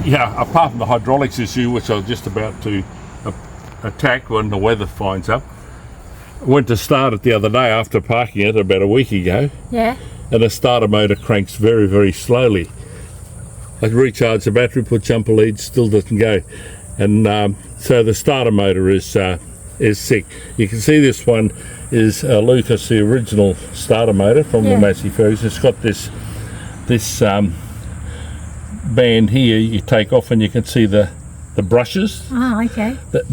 Yeah, apart from the hydraulics issue, which I was just about to attack when the weather finds up, I went to start it the other day after parking it about a week ago. Yeah. And the starter motor cranks very, very slowly. I recharged the battery, put jumper leads, still doesn't go. And so the starter motor is sick. You can see this one is Lucas, the original starter motor from the Massey Ferguson. It's got this band here you take off and you can see the brushes. Oh, okay. But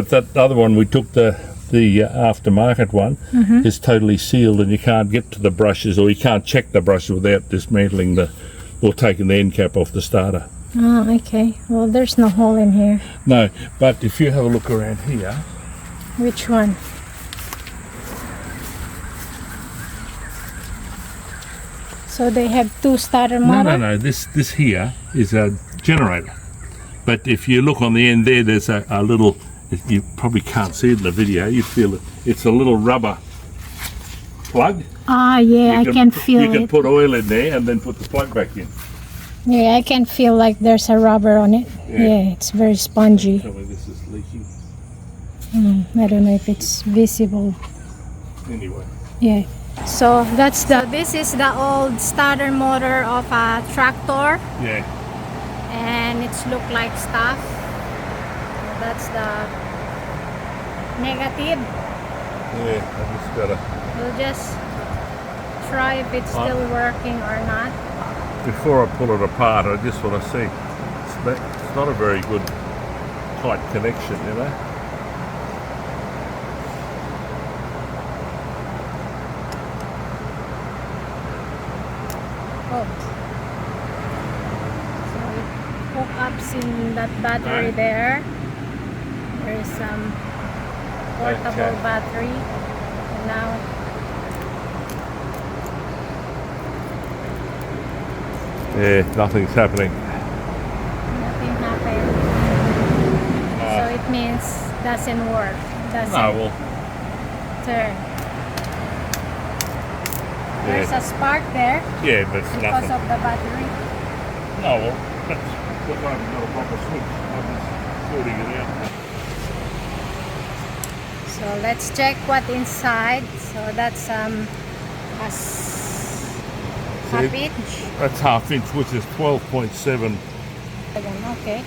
that other one, we took the aftermarket one, is totally sealed and you can't get to the brushes, or you can't check the brushes without dismantling or taking the end cap off the starter. Oh, okay. Well, there's no hole in here. No, but if you have a look around here. Which one? So they have two starter motors? No. This here is a generator. But if you look on the end there, there's a little, you probably can't see it in the video, you feel it. It's a little rubber plug. Ah, yeah, I can feel it. You can put oil in there and then put the plug back in. Yeah, I can feel like there's a rubber on it. Yeah, it's very spongy. Tell me this is leaking. I don't know if it's visible. Anyway. Yeah. So this is the old starter motor of a tractor. Yeah. And it's look like stuff. That's the negative. Yeah, I just gotta. We'll just try if it's still working or not. Before I pull it apart, I just want to see. It's not a very good tight connection, you know. Oh. So hookups in that battery there. There is some portable battery. And now yeah, nothing's happening. nothing happened. So it means doesn't work. Doesn't turn. There's a spark there. Yeah, but it's because nothing. of the battery. No, well, that's because I haven't got a proper switch. I'm just sorting it out. So let's check what inside. So that's half inch. That's half inch, which is 12.7. Okay.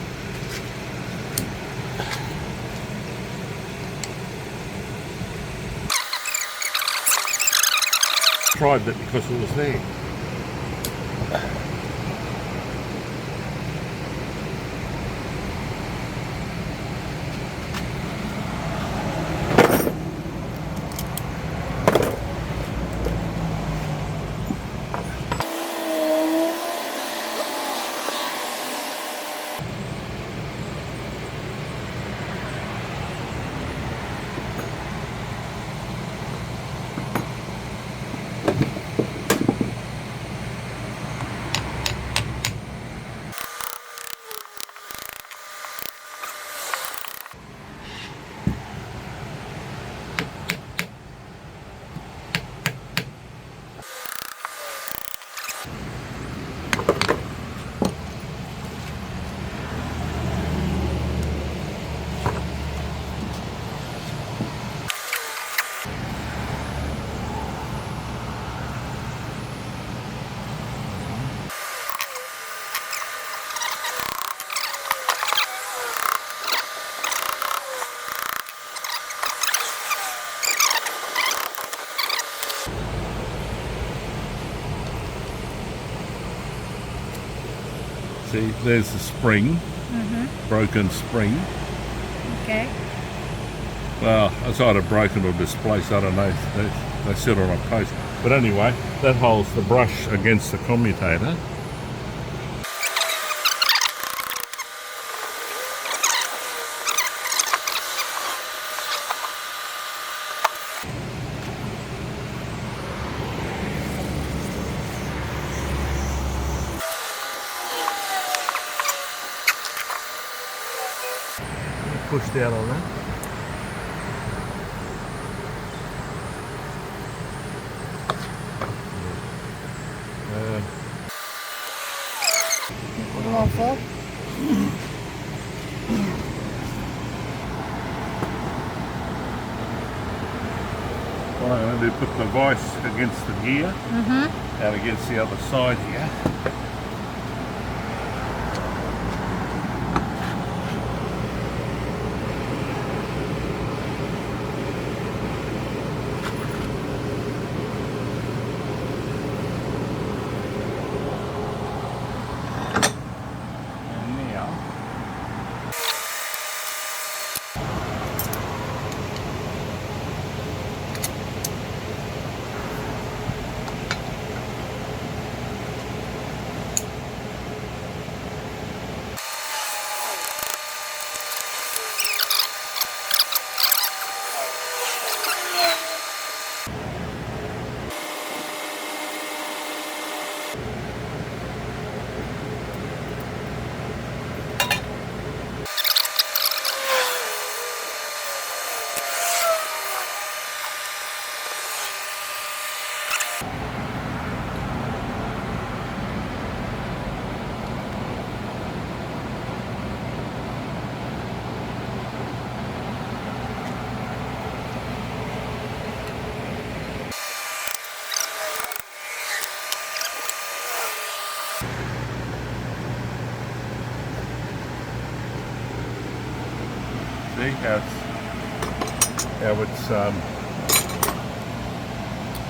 Tried that because it was there. See, there's the spring, broken spring. Okay. Well, it's either broken or displaced, I don't know. They sit on a post. But anyway, that holds the brush against the commutator. Push down on that. Awful. What I'm going to do, put the vice against the gear and against the other side here. And now see how it's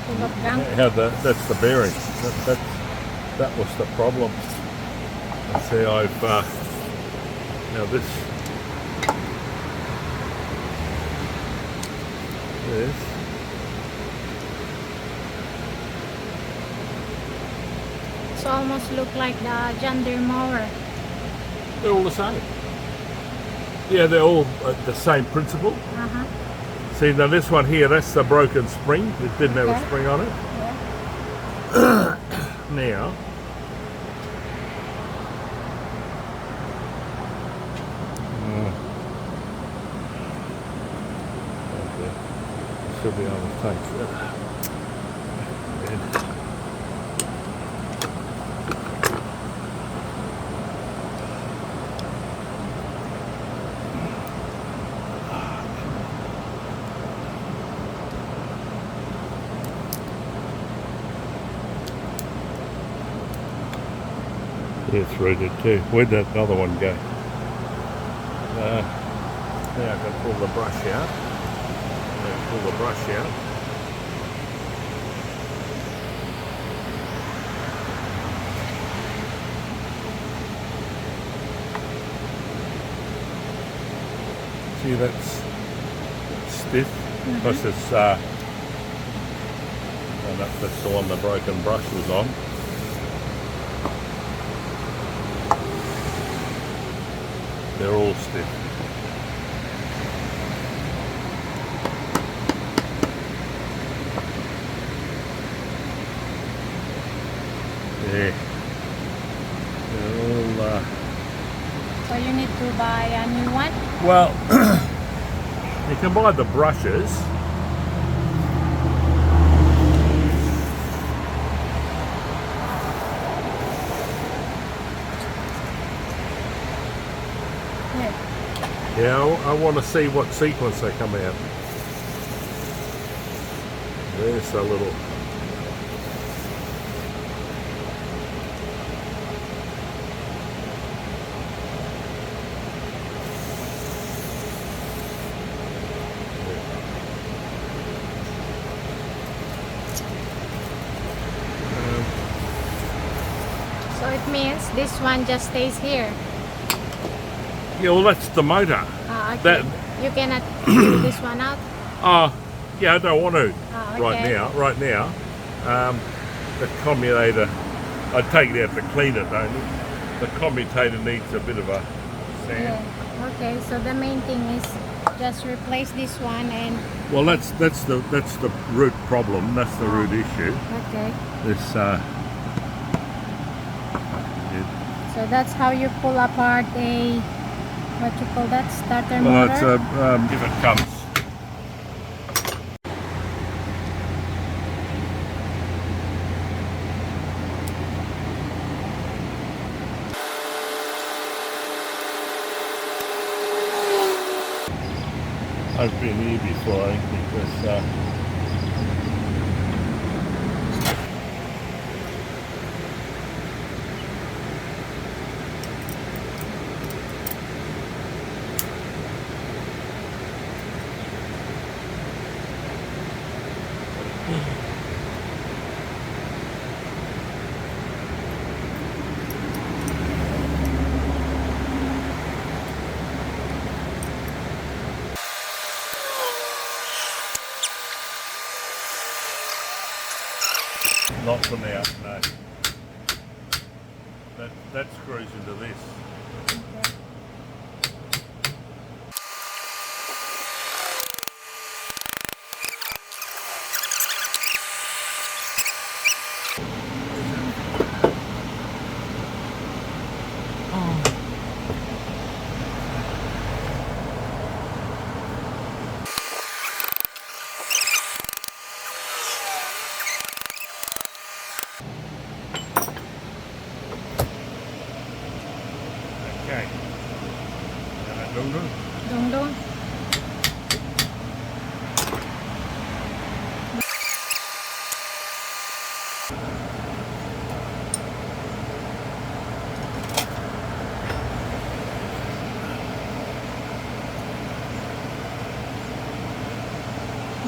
Full of gunk. that's the bearing. That was the problem. And see, I've now this. It's almost look like the John Deere mower. They're all the same. Yeah, they're all the same principle. See, now this one here, that's the broken spring. It didn't have a spring on it. Yeah. Now, okay. Should be able to take that. It's rooted too. Where'd that other one go? Now I can pull the brush out. Pull the brush out. See, that's stiff. Plus it's and that's the one the broken brush was on. They're all stiff. Yeah. They're all So you need to buy a new one? well, you can buy the brushes. Yeah, I want to see what sequence they come out. There's a little. So it means this one just stays here. Yeah, well, that's the motor. Okay. That. You cannot take this one out? Yeah, I don't want to Okay. right now. The commutator, I'd take it out to clean it, don't you? The commutator needs a bit of a sand. Yeah. Okay, so the main thing is just replace this one and Well, that's the root problem. That's the root issue. okay. This So that's how you pull apart a what you call that starter well, motor? it's if it comes. I've been here before, I think, because not for now, no. That screws into this. Okay. Dong dong.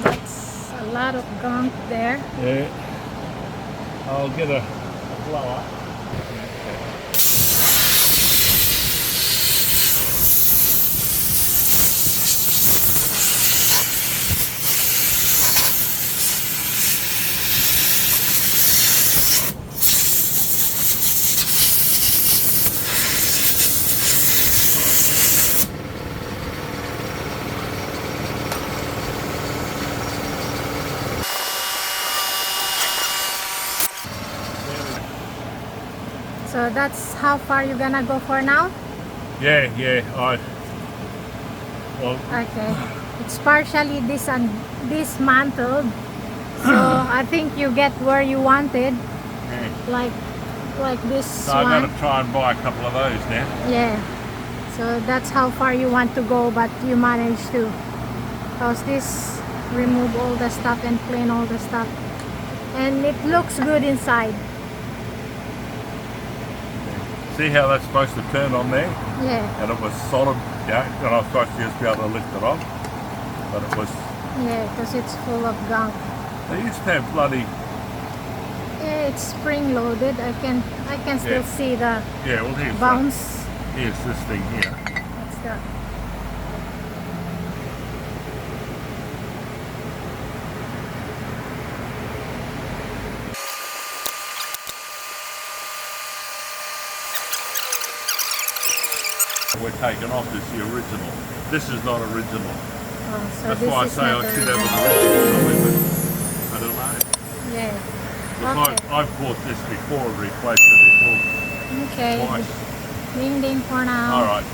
That's a lot of gunk there. Yeah. I'll get a blower. So that's how far you're gonna go for now? Yeah, well, Okay. It's partially dismantled. So I think you get where you wanted. yeah. Like this So I've one. got to try and buy a couple of those now. Yeah. So that's how far you want to go, but you managed to. Because this remove all the stuff and clean all the stuff. And it looks good inside. See how that's supposed to turn on there? Yeah. And it was solid, yeah, and I was supposed to just be able to lift it off. But it was, Yeah, because it's full of gunk. they used to have bloody, Yeah, it's spring loaded. I can still Yeah. see the yeah, well here's, bounce. here's this thing here. That's the We're taking off is the original. This is not original. oh, so That's this why I is say I not the should have original. an original somewhere, but I don't know. Yeah. Because Okay. I've bought this before and replaced it before Okay. twice. Ding ding for now. Alright.